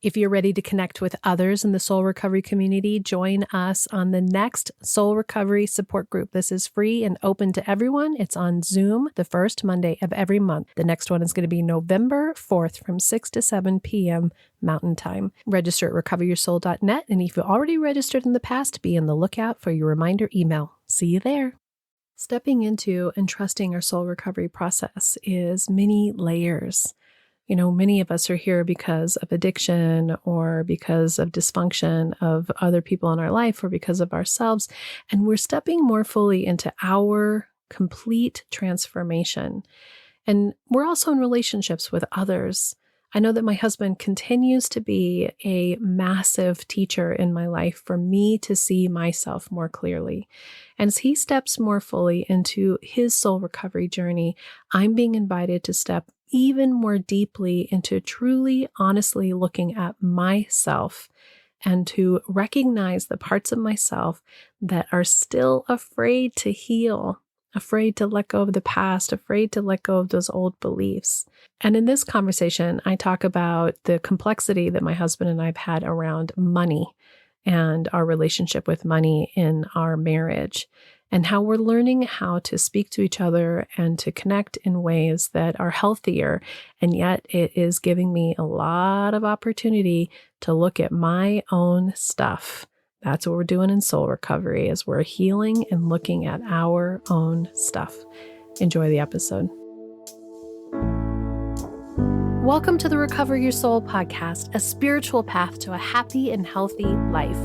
If you're ready to connect with others in the soul recovery community, join us on the next soul recovery support group. This is free and open to everyone. It's on Zoom the first Monday of every month. The next one is going to be November 4th from 6 to 7 p.m. Mountain Time. Register at recoveryoursoul.net. And if you already registered in the past, be on the lookout for your reminder email. See you there. Stepping into and trusting our soul recovery process is many layers. You know, many of us are here because of addiction or because of dysfunction of other people in our life or because of ourselves. And we're stepping more fully into our complete transformation. And we're also in relationships with others. I know that my husband continues to be a massive teacher in my life for me to see myself more clearly. And as he steps more fully into his soul recovery journey, I'm being invited to step even more deeply into truly, honestly looking at myself and to recognize the parts of myself that are still afraid to heal, afraid to let go of the past, afraid to let go of those old beliefs. And in this conversation, I talk about the complexity that my husband and I have had around money and our relationship with money in our marriage, and how we're learning how to speak to each other and to connect in ways that are healthier. And yet it is giving me a lot of opportunity to look at my own stuff. That's what we're doing in soul recovery, is we're healing and looking at our own stuff. Enjoy the episode. Welcome to the Recover Your Soul podcast, a spiritual path to a happy and healthy life.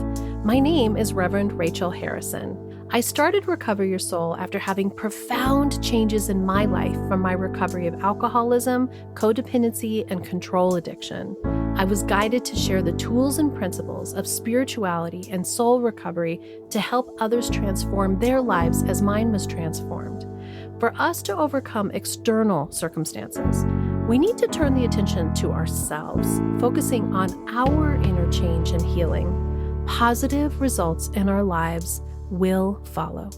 My name is Reverend Rachel Harrison. I started Recover Your Soul after having profound changes in my life from my recovery of alcoholism, codependency, and control addiction. I was guided to share the tools and principles of spirituality and soul recovery to help others transform their lives as mine was transformed. For us to overcome external circumstances, we need to turn the attention to ourselves, focusing on our inner change and healing. Positive results in our lives will follow.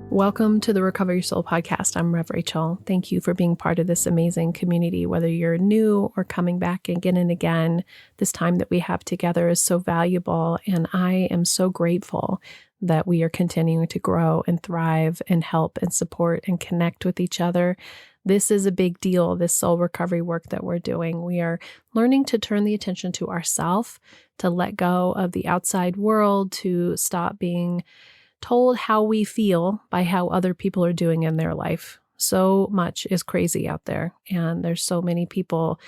Welcome to the Recover Your Soul podcast. I'm Rev Rachel. Thank you for being part of this amazing community. Whether you're new or coming back again and again, this time that we have together is so valuable. And I am so grateful that we are continuing to grow and thrive and help and support and connect with each other. This is a big deal, this soul recovery work that we're doing. We are learning to turn the attention to ourselves, to let go of the outside world, to stop being told how we feel by how other people are doing in their life. So much is crazy out there. And there's so many people,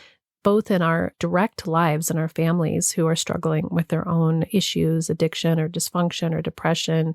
both in our direct lives and our families, who are struggling with their own issues, addiction or dysfunction or depression,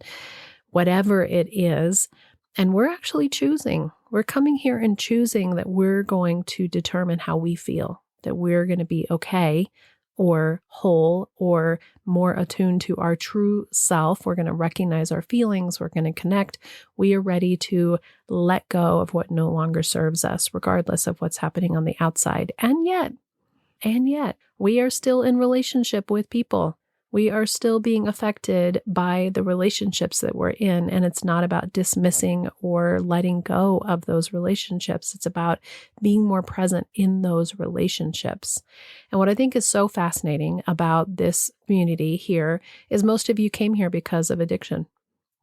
whatever it is. And we're actually choosing. We're coming here and choosing that we're going to determine how we feel, that we're going to be okay or whole or more attuned to our true self. We're going to recognize our feelings. We're going to connect. We are ready to let go of what no longer serves us, regardless of what's happening on the outside. And yet, we are still in relationship with people. We are still being affected by the relationships that we're in. And it's not about dismissing or letting go of those relationships. It's about being more present in those relationships. And what I think is so fascinating about this community here is most of you came here because of addiction.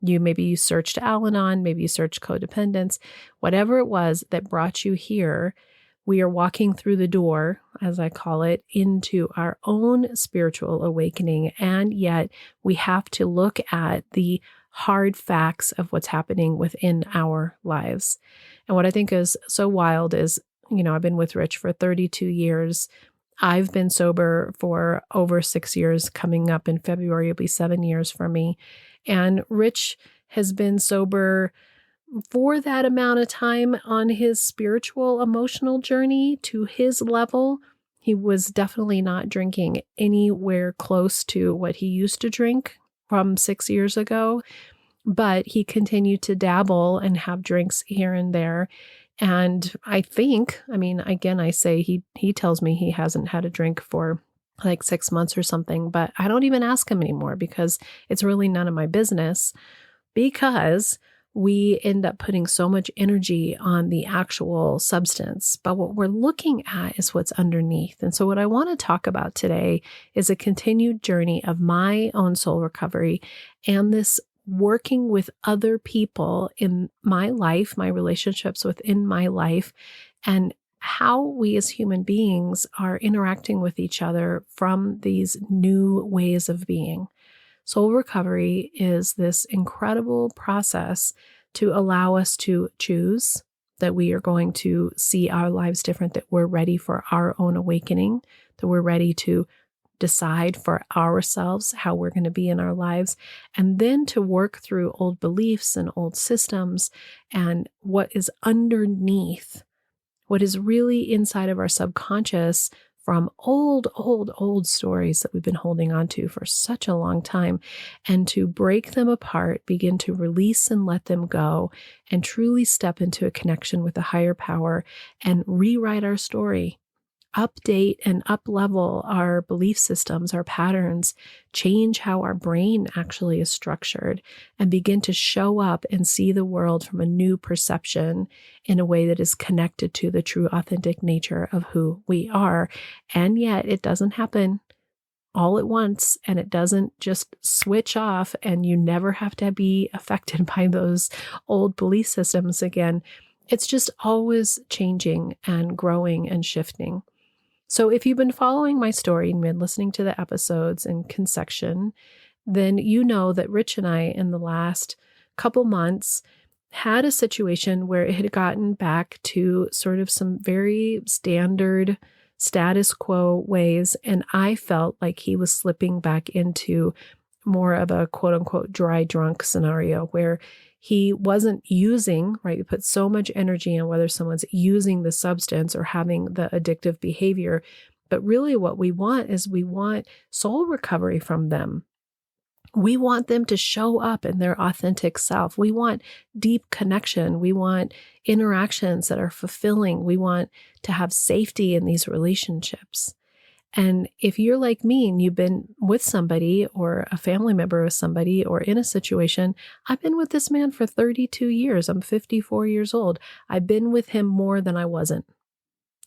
Maybe you searched Al-Anon, maybe you searched codependence, whatever it was that brought you here. We are walking through the door, as I call it, into our own spiritual awakening. And yet we have to look at the hard facts of what's happening within our lives. And what I think is so wild is, I've been with Rich for 32 years. I've been sober for over 6 years. Coming up in February, it'll be 7 years for me. And Rich has been sober for that amount of time on his spiritual, emotional journey to his level. He was definitely not drinking anywhere close to what he used to drink from 6 years ago, but he continued to dabble and have drinks here and there. And I think, again, I say he tells me he hasn't had a drink for like 6 months or something, but I don't even ask him anymore because it's really none of my business, because we end up putting so much energy on the actual substance. But what we're looking at is what's underneath. And so what I want to talk about today is a continued journey of my own soul recovery and this working with other people in my life, my relationships within my life, and how we as human beings are interacting with each other from these new ways of being. Soul recovery is this incredible process to allow us to choose that we are going to see our lives different, that we're ready for our own awakening, that we're ready to decide for ourselves how we're going to be in our lives, and then to work through old beliefs and old systems and what is underneath, what is really inside of our subconscious from old stories that we've been holding on to for such a long time, and to break them apart, begin to release and let them go, and truly step into a connection with a higher power and rewrite our story. Update and up-level our belief systems, our patterns, change how our brain actually is structured, and begin to show up and see the world from a new perception in a way that is connected to the true authentic nature of who we are. And yet it doesn't happen all at once, and it doesn't just switch off, and you never have to be affected by those old belief systems again. It's just always changing and growing and shifting. So if you've been following my story and been listening to the episodes in Consection, then you know that Rich and I, in the last couple months, had a situation where it had gotten back to sort of some very standard status quo ways, and I felt like he was slipping back into more of a quote unquote dry drunk scenario where he wasn't using, right? You put so much energy on whether someone's using the substance or having the addictive behavior. But really what we want is we want soul recovery from them. We want them to show up in their authentic self. We want deep connection. We want interactions that are fulfilling. We want to have safety in these relationships. And if you're like me and you've been with somebody or a family member of somebody or in a situation, I've been with this man for 32 years. I'm 54 years old. I've been with him more than I wasn't.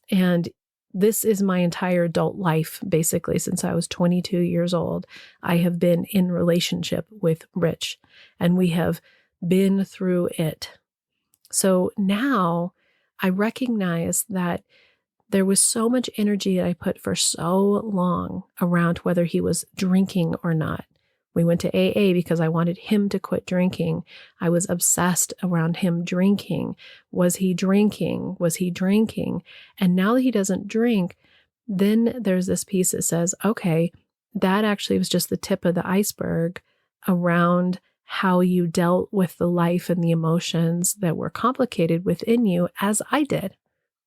And this is my entire adult life, basically, since I was 22 years old. I have been in relationship with Rich, and we have been through it. So now I recognize that there was so much energy that I put for so long around whether he was drinking or not. We went to AA because I wanted him to quit drinking. I was obsessed around him drinking. Was he drinking? Was he drinking? And now that he doesn't drink, then there's this piece that says, okay, that actually was just the tip of the iceberg around how you dealt with the life and the emotions that were complicated within you, as I did.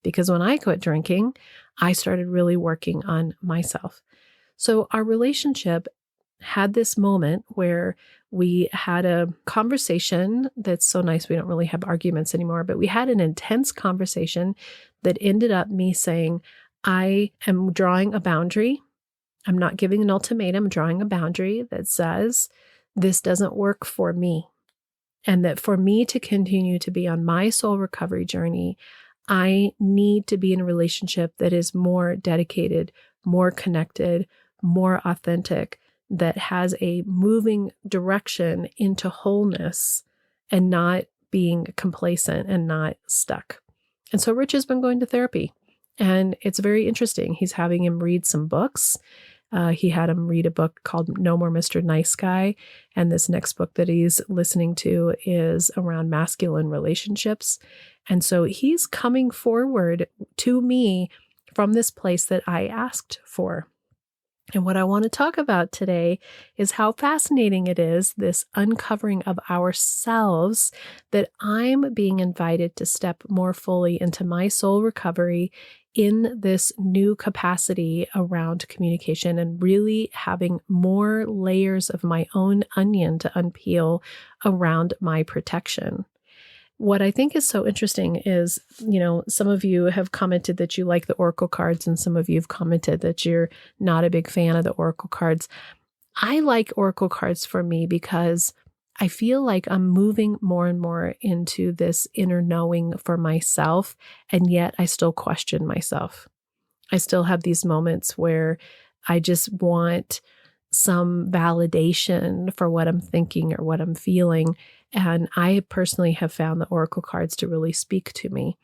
Because when I quit drinking, I started really working on myself. So our relationship had this moment where we had a conversation that's so nice. We don't really have arguments anymore, but we had an intense conversation that ended up me saying, I am drawing a boundary. I'm not giving an ultimatum, I'm drawing a boundary that says this doesn't work for me. And that for me to continue to be on my soul recovery journey, I need to be in a relationship that is more dedicated, more connected, more authentic, that has a moving direction into wholeness and not being complacent and not stuck. And so Rich has been going to therapy, and it's very interesting. He's having him read some books. He had him read a book called No More Mr. Nice Guy. And this next book that he's listening to is around masculine relationships. And so he's coming forward to me from this place that I asked for. And what I want to talk about today is how fascinating it is, this uncovering of ourselves, that I'm being invited to step more fully into my soul recovery in this new capacity around communication and really having more layers of my own onion to unpeel around my protection. What I think is so interesting is, some of you have commented that you like the oracle cards, and some of you have commented that you're not a big fan of the oracle cards. I like oracle cards for me because I feel like I'm moving more and more into this inner knowing for myself, and yet I still question myself. I still have these moments where I just want some validation for what I'm thinking or what I'm feeling. And I personally have found the oracle cards to really speak to me.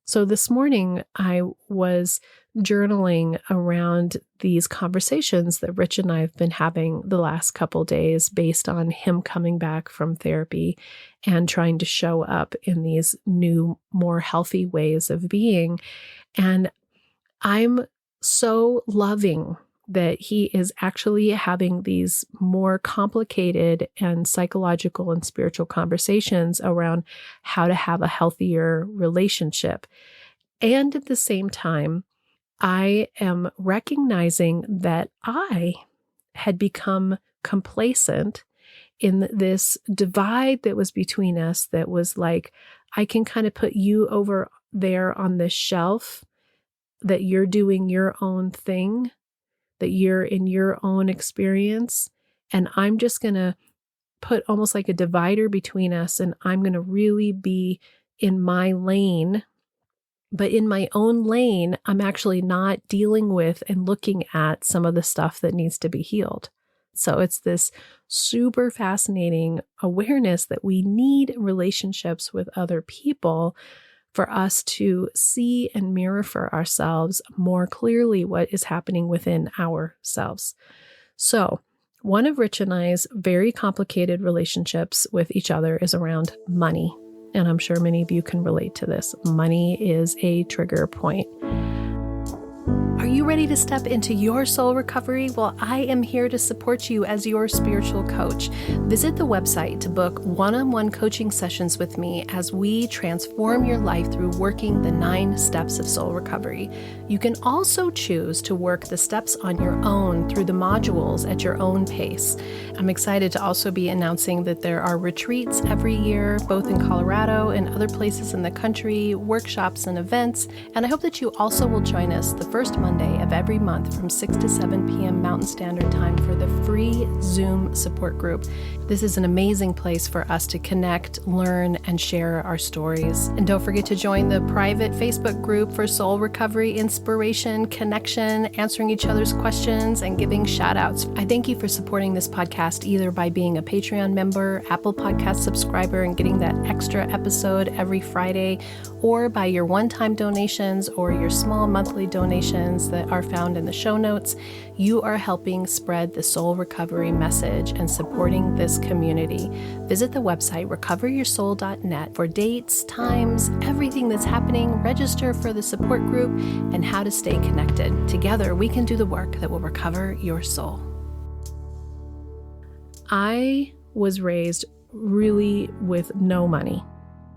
So this morning, I was journaling around these conversations that Rich and I have been having the last couple days based on him coming back from therapy and trying to show up in these new, more healthy ways of being. And I'm so loving that he is actually having these more complicated and psychological and spiritual conversations around how to have a healthier relationship. And at the same time, I am recognizing that I had become complacent in this divide that was between us, that was like, I can kind of put you over there on this shelf, that you're doing your own thing, that you're in your own experience. And I'm just going to put almost like a divider between us, and I'm going to really be in my lane. But in my own lane, I'm actually not dealing with and looking at some of the stuff that needs to be healed. So it's this super fascinating awareness that we need relationships with other people for us to see and mirror for ourselves more clearly what is happening within ourselves. So one of Rich and I's very complicated relationships with each other is around money. And I'm sure many of you can relate to this. Money is a trigger point. Are you ready to step into your soul recovery? Well, I am here to support you as your spiritual coach. Visit the website to book one-on-one coaching sessions with me as we transform your life through working the 9 steps of soul recovery. You can also choose to work the steps on your own through the modules at your own pace. I'm excited to also be announcing that there are retreats every year, both in Colorado and other places in the country, workshops and events, and I hope that you also will join us the first Monday of every month from 6 to 7 p.m. Mountain Standard Time for the free Zoom support group. This is an amazing place for us to connect, learn, and share our stories. And don't forget to join the private Facebook group for soul recovery, inspiration, connection, answering each other's questions, and giving shout outs. I thank you for supporting this podcast either by being a Patreon member, Apple Podcast subscriber, and getting that extra episode every Friday, or by your one-time donations or your small monthly donations that are found in the show notes. You are helping spread the soul recovery message and supporting this community. Visit the website recoveryoursoul.net for dates, times, everything that's happening, register for the support group, and how to stay connected. Together, we can do the work that will recover your soul. I was raised really with no money.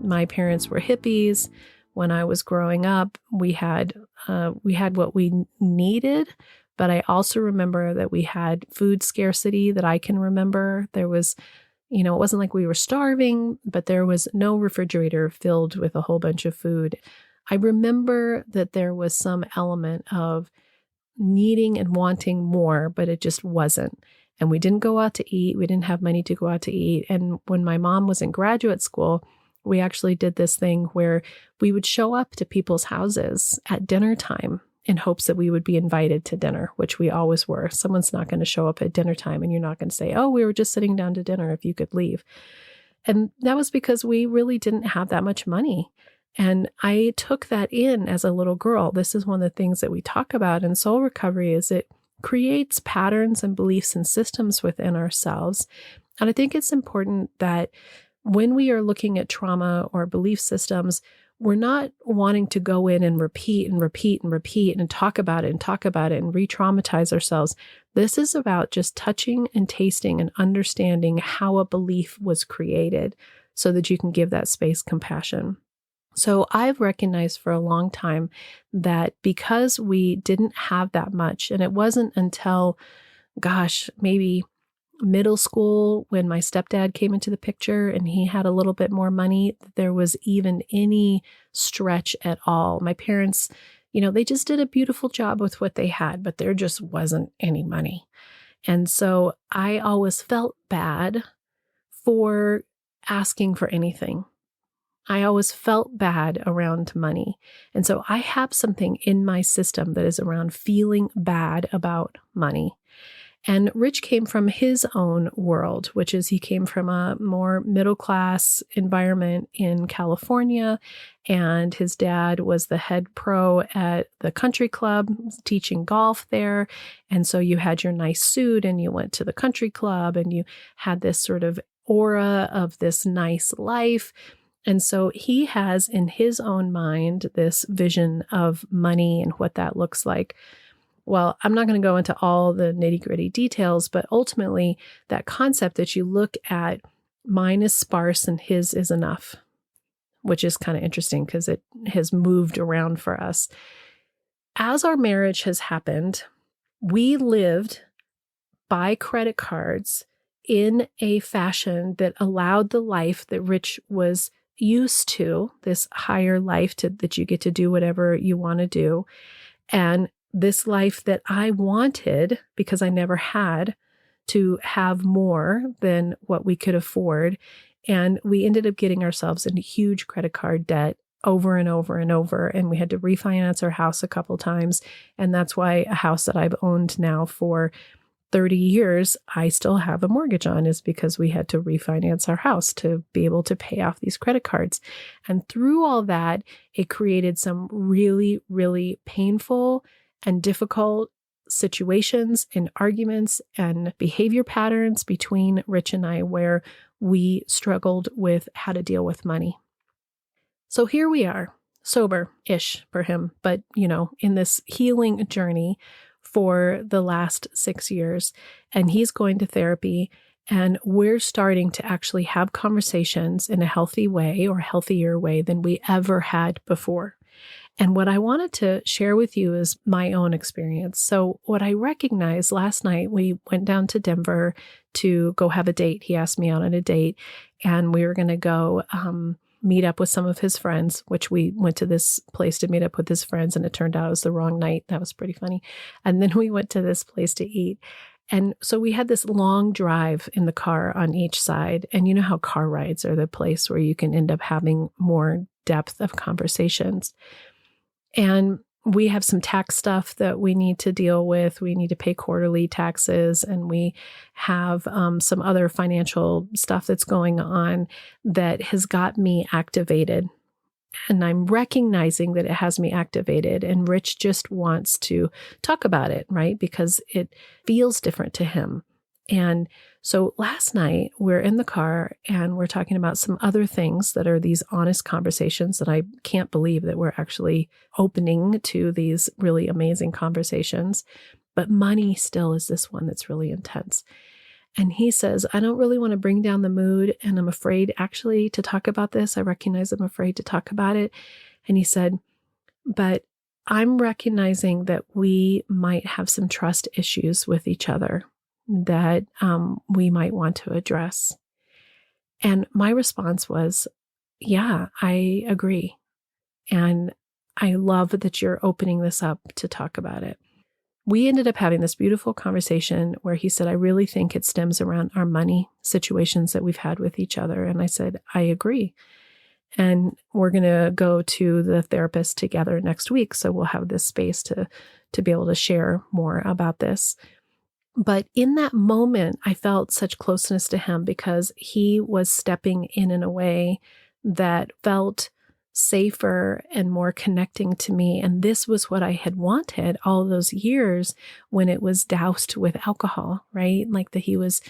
My parents were hippies. When I was growing up, we had what we needed, but I also remember that we had food scarcity that I can remember. There was, it wasn't like we were starving, but there was no refrigerator filled with a whole bunch of food. I remember that there was some element of needing and wanting more, but it just wasn't. And we didn't go out to eat. We didn't have money to go out to eat. And when my mom was in graduate school, we actually did this thing where we would show up to people's houses at dinner time in hopes that we would be invited to dinner, which we always were. Someone's not going to show up at dinner time and you're not going to say, oh, we were just sitting down to dinner if you could leave. And that was because we really didn't have that much money. And I took that in as a little girl. This is one of the things that we talk about in soul recovery, is it creates patterns and beliefs and systems within ourselves. And I think it's important that when we are looking at trauma or belief systems, we're not wanting to go in and repeat and repeat and repeat and talk about it and re-traumatize ourselves. This is about just touching and tasting and understanding how a belief was created so that you can give that space compassion. So I've recognized for a long time that because we didn't have that much, and it wasn't until, maybe middle school when my stepdad came into the picture and he had a little bit more money, there was even any stretch at all. My parents, they just did a beautiful job with what they had, but there just wasn't any money. And so I always felt bad for asking for anything. I always felt bad around money. And so I have something in my system that is around feeling bad about money. And Rich came from his own world, which is he came from a more middle-class environment in California, and his dad was the head pro at the country club, teaching golf there. And so you had your nice suit and you went to the country club and you had this sort of aura of this nice life. And so he has in his own mind this vision of money and what that looks like. Well, I'm not going to go into all the nitty-gritty details, but ultimately that concept that you look at, mine is sparse and his is enough, which is kind of interesting because it has moved around for us. As our marriage has happened, we lived by credit cards in a fashion that allowed the life that Rich was used to, this higher life that you get to do whatever you want to do. And this life that I wanted, because I never had, to have more than what we could afford. And we ended up getting ourselves into huge credit card debt over and over and over. And we had to refinance our house a couple times. And that's why a house that I've owned now for 30 years, I still have a mortgage on, is because we had to refinance our house to be able to pay off these credit cards. And through all that, it created some really, really painful and difficult situations and arguments and behavior patterns between Rich and I, where we struggled with how to deal with money. So here we are, sober-ish for him, but, in this healing journey for the last 6 years, and he's going to therapy, and we're starting to actually have conversations in a healthy way, or healthier way than we ever had before. And what I wanted to share with you is my own experience. So what I recognized last night, we went down to Denver to go have a date. He asked me out on a date, and we were going to go meet up with some of his friends, which we went to this place to meet up with his friends, and it turned out it was the wrong night. That was pretty funny. And then we went to this place to eat. And so we had this long drive in the car on each side. And you know how car rides are the place where you can end up having more depth of conversations. And we have some tax stuff that we need to deal with. We need to pay quarterly taxes, and we have some other financial stuff that's going on that has got me activated. And I'm recognizing that it has me activated, and Rich just wants to talk about it, right? Because it feels different to him. And so last night we're in the car and we're talking about some other things that are these honest conversations that I can't believe that we're actually opening to these really amazing conversations. But money still is this one that's really intense. And he says, I don't really want to bring down the mood, and I'm afraid actually to talk about this. I recognize I'm afraid to talk about it. And he said, but I'm recognizing that we might have some trust issues with each other that we might want to address. And my response was, yeah, I agree. And I love that you're opening this up to talk about it. We ended up having this beautiful conversation where he said, I really think it stems around our money situations that we've had with each other. And I said, I agree. And we're going to go to the therapist together next week. So we'll have this space to be able to share more about this. But in that moment, I felt such closeness to him because he was stepping in a way that felt safer and more connecting to me. And this was what I had wanted all those years when it was doused with alcohol, right? Like that he was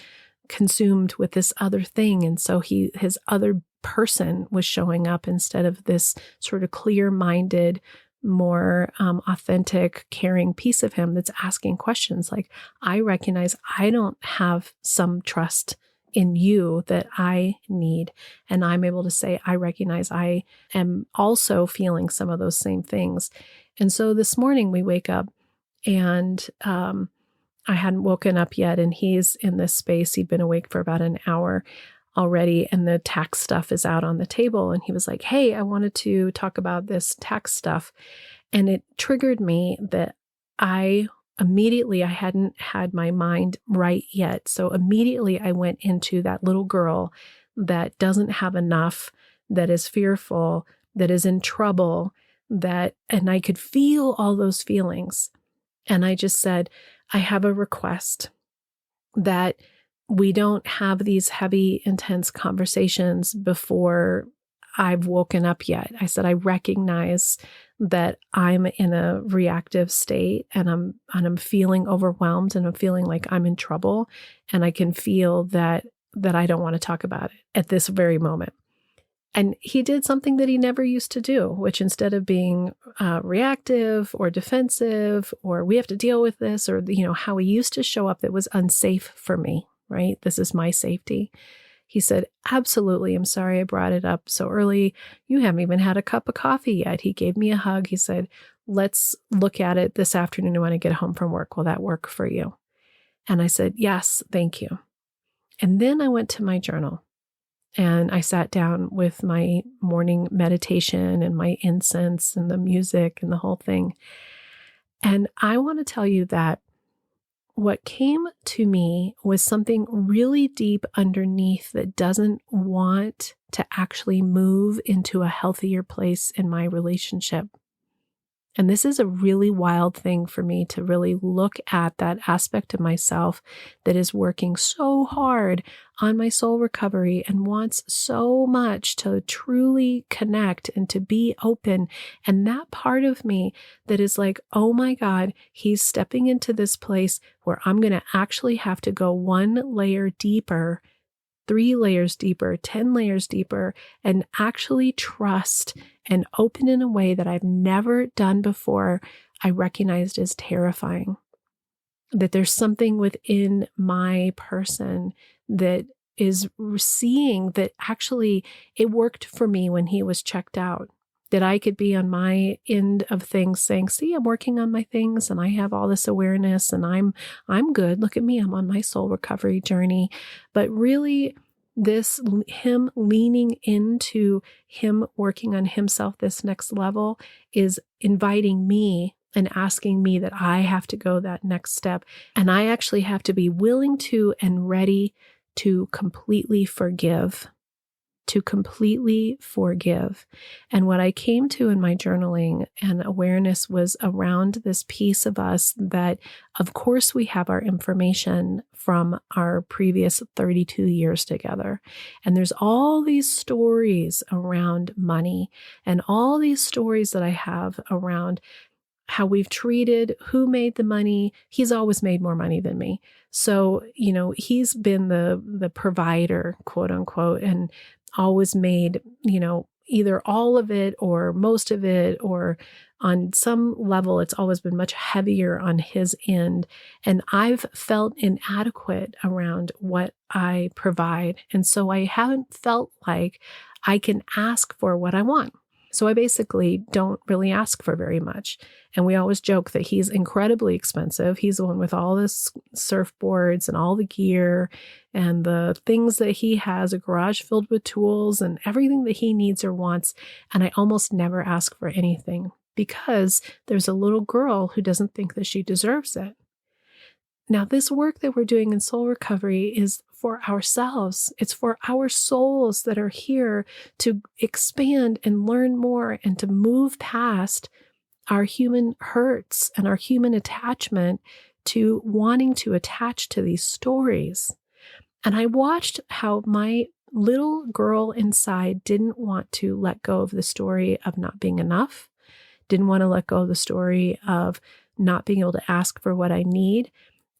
consumed with this other thing. And so his other person was showing up instead of this sort of clear-minded, more authentic, caring piece of him that's asking questions like, I recognize I don't have some trust in you that I need. And I'm able to say, I recognize I am also feeling some of those same things. And so this morning we wake up and I hadn't woken up yet, and he's in this space. He'd been awake for about an hour already, and the tax stuff is out on the table. And he was like, hey, I wanted to talk about this tax stuff. And it triggered me that I immediately I hadn't had my mind right yet. So immediately I went into that little girl that doesn't have enough, that is fearful, that is in trouble, and I could feel all those feelings. And I just said, I have a request that we don't have these heavy, intense conversations before I've woken up yet. I said, I recognize that I'm in a reactive state and I'm feeling overwhelmed and I'm feeling like I'm in trouble. And I can feel that I don't want to talk about it at this very moment. And he did something that he never used to do, which instead of being reactive or defensive or we have to deal with this or, how he used to show up that was unsafe for me, right? This is my safety. He said, absolutely. I'm sorry I brought it up so early. You haven't even had a cup of coffee yet. He gave me a hug. He said, let's look at it this afternoon when I get home from work. Will that work for you? And I said, yes, thank you. And then I went to my journal. And I sat down with my morning meditation and my incense and the music and the whole thing. And I want to tell you that what came to me was something really deep underneath that doesn't want to actually move into a healthier place in my relationship. And this is a really wild thing for me to really look at that aspect of myself that is working so hard on my soul recovery and wants so much to truly connect and to be open. And that part of me that is like, oh my God, he's stepping into this place where I'm going to actually have to go one layer deeper, 3 layers deeper, 10 layers deeper, and actually trust and open in a way that I've never done before, I recognized as terrifying. That there's something within my person that is seeing that actually it worked for me when he was checked out. That I could be on my end of things saying, see, I'm working on my things and I have all this awareness and I'm good. Look at me, I'm on my soul recovery journey. But really, him leaning into him working on himself this next level is inviting me and asking me that I have to go that next step. And I actually have to be willing to and ready to completely forgive. And what I came to in my journaling and awareness was around this piece of us that, of course, we have our information from our previous 32 years together. And there's all these stories around money and all these stories that I have around how we've treated, who made the money. He's always made more money than me. So, he's been the provider, quote unquote, and always made, either all of it or most of it, or on some level, it's always been much heavier on his end. And I've felt inadequate around what I provide. And so I haven't felt like I can ask for what I want. So I basically don't really ask for very much. And we always joke that he's incredibly expensive. He's the one with all the surfboards and all the gear and the things that he has, a garage filled with tools and everything that he needs or wants. And I almost never ask for anything because there's a little girl who doesn't think that she deserves it. Now, this work that we're doing in soul recovery is for ourselves. It's for our souls that are here to expand and learn more and to move past our human hurts and our human attachment to wanting to attach to these stories. And I watched how my little girl inside didn't want to let go of the story of not being enough, didn't want to let go of the story of not being able to ask for what I need.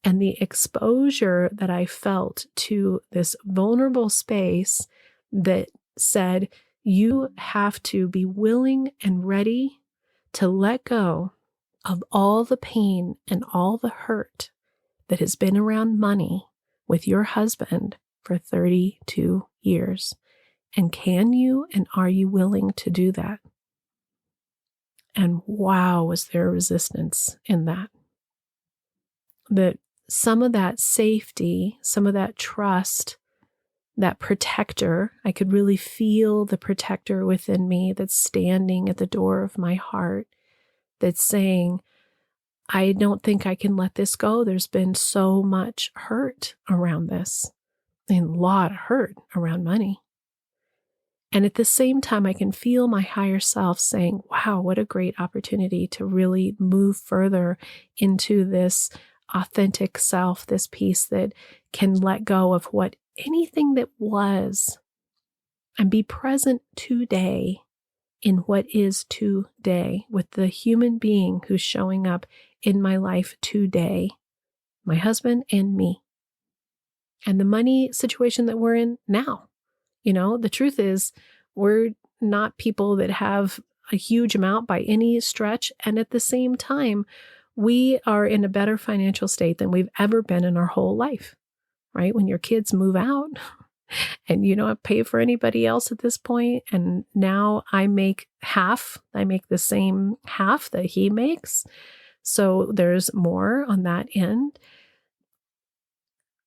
And the exposure that I felt to this vulnerable space that said, you have to be willing and ready to let go of all the pain and all the hurt that has been around money with your husband for 32 years. And can you and are you willing to do that? And wow, was there resistance in that? That some of that safety, some of that trust, that protector, I could really feel the protector within me that's standing at the door of my heart, that's saying, I don't think I can let this go. There's been so much hurt around this, and a lot of hurt around money. And at the same time, I can feel my higher self saying, wow, what a great opportunity to really move further into this authentic self, this piece that can let go of what anything that was and be present today in what is today with the human being who's showing up in my life today, my husband and me, and the money situation that we're in now. The truth is, we're not people that have a huge amount by any stretch. And at the same time, we are in a better financial state than we've ever been in our whole life, right? When your kids move out and you don't pay for anybody else at this point, and now I make the same half that he makes. So there's more on that end.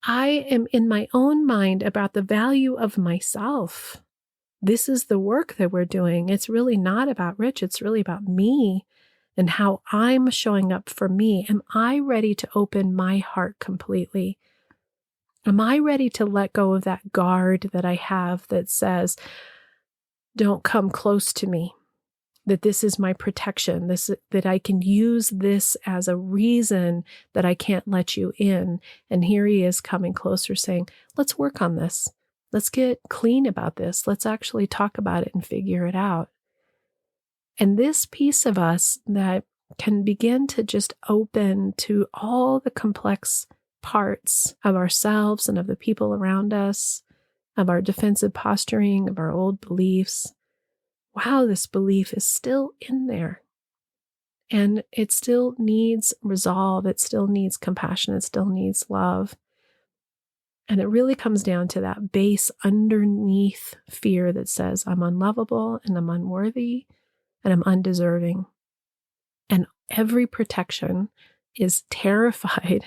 I am in my own mind about the value of myself. This is the work that we're doing. It's really not about Rich. It's really about me and how I'm showing up for me. Am I ready to open my heart completely? Am I ready to let go of that guard that I have that says, don't come close to me, that this is my protection, that I can use this as a reason that I can't let you in. And here he is coming closer saying, let's work on this. Let's get clean about this. Let's actually talk about it and figure it out. And this piece of us that can begin to just open to all the complex parts of ourselves and of the people around us, of our defensive posturing, of our old beliefs. Wow, this belief is still in there. And it still needs resolve. It still needs compassion. It still needs love. And it really comes down to that base underneath fear that says, I'm unlovable and I'm unworthy and I'm undeserving. And every protection is terrified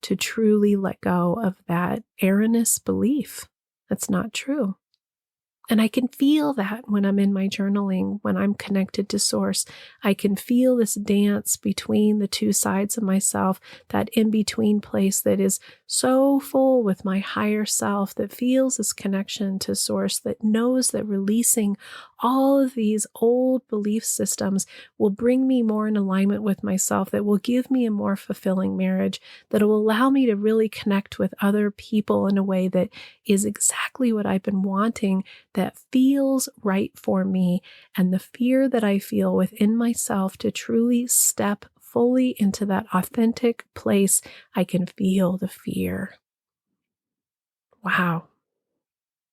to truly let go of that erroneous belief. That's not true. And I can feel that when I'm in my journaling, when I'm connected to source. I can feel this dance between the two sides of myself, that in-between place that is so full with my higher self, that feels this connection to source, that knows that releasing all of these old belief systems will bring me more in alignment with myself, that will give me a more fulfilling marriage, that will allow me to really connect with other people in a way that is exactly what I've been wanting, that feels right for me, and the fear that I feel within myself to truly step fully into that authentic place. I can feel the fear. Wow.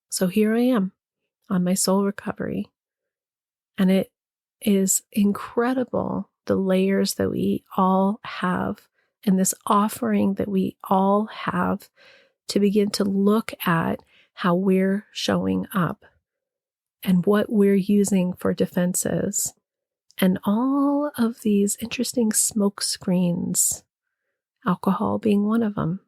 So here I am on my soul recovery, and it is incredible the layers that we all have and this offering that we all have to begin to look at how we're showing up and what we're using for defenses, and all of these interesting smoke screens, alcohol being one of them.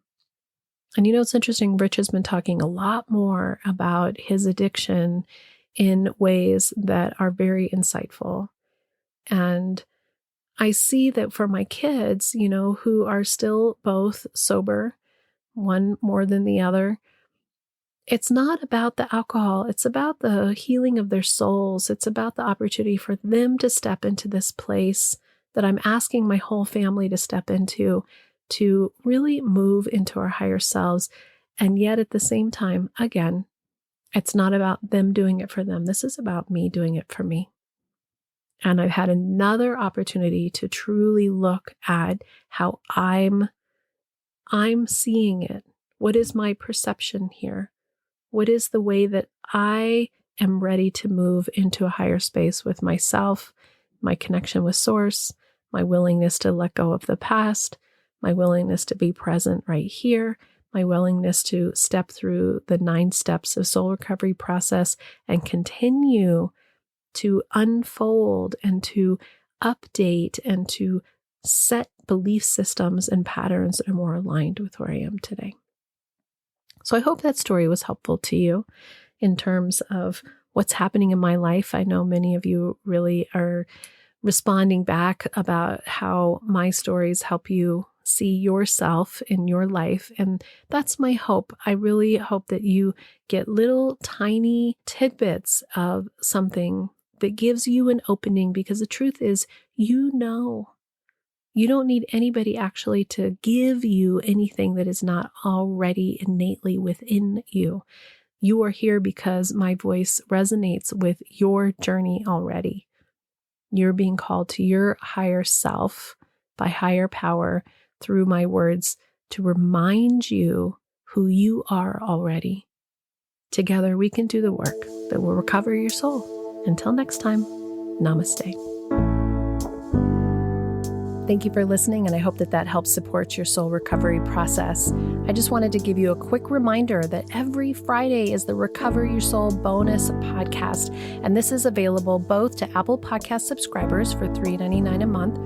And it's interesting, Rich has been talking a lot more about his addiction in ways that are very insightful. And I see that for my kids, who are still both sober, one more than the other, it's not about the alcohol. It's about the healing of their souls. It's about the opportunity for them to step into this place that I'm asking my whole family to step into, to really move into our higher selves. And yet at the same time, again, it's not about them doing it for them. This is about me doing it for me. And I've had another opportunity to truly look at how I'm seeing it. What is my perception here? What is the way that I am ready to move into a higher space with myself, my connection with source, my willingness to let go of the past, my willingness to be present right here, my willingness to step through the 9 steps of soul recovery process and continue to unfold and to update and to set belief systems and patterns that are more aligned with where I am today. So I hope that story was helpful to you in terms of what's happening in my life. I know many of you really are responding back about how my stories help you see yourself in your life. And that's my hope. I really hope that you get little tiny tidbits of something that gives you an opening, because the truth is, you don't need anybody actually to give you anything that is not already innately within you. You are here because my voice resonates with your journey already. You're being called to your higher self by higher power through my words to remind you who you are already. Together, we can do the work that will recover your soul. Until next time, namaste. Thank you for listening, and I hope that helps support your soul recovery process. I just wanted to give you a quick reminder that every Friday is the Recover Your Soul bonus podcast, and this is available both to Apple Podcast subscribers for $3.99 a month,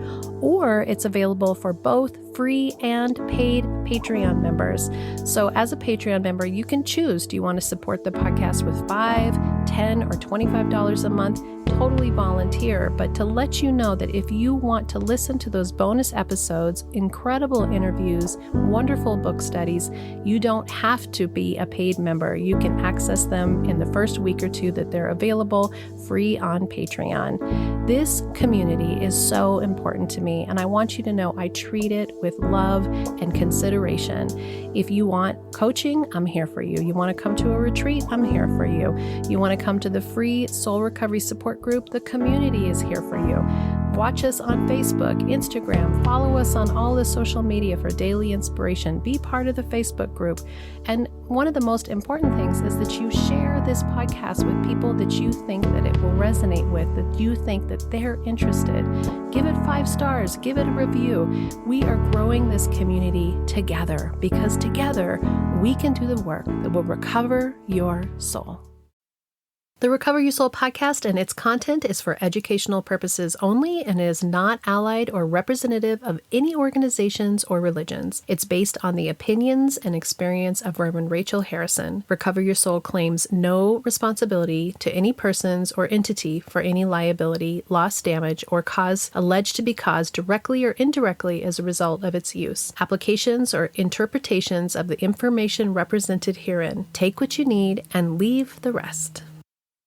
or it's available for both free and paid Patreon members. So as a Patreon member, you can choose, do you want to support the podcast with $5, $10, or $25 a month? Totally volunteer, but to let you know that if you want to listen to those bonus episodes, incredible interviews, wonderful book studies, you don't have to be a paid member. You can access them in the first week or two that they're available free on Patreon. This community is so important to me, and I want you to know I treat it with love and consideration. If you want coaching, I'm here for you. You want to come to a retreat, I'm here for you. You want to come to the free Soul Recovery Support Group, the community is here for you. Watch us on Facebook, Instagram, follow us on all the social media for daily inspiration. Be part of the Facebook group. And one of the most important things is that you share this podcast with people that you think that it will resonate with, that you think that they're interested. Give it 5 stars, give it a review. We are growing this community together, because together we can do the work that will recover your soul. The Recover Your Soul podcast and its content is for educational purposes only and is not allied or representative of any organizations or religions. It's based on the opinions and experience of Reverend Rachel Harrison. Recover Your Soul claims no responsibility to any persons or entity for any liability, loss, damage, or cause alleged to be caused directly or indirectly as a result of its use. Applications or interpretations of the information represented herein. Take what you need and leave the rest.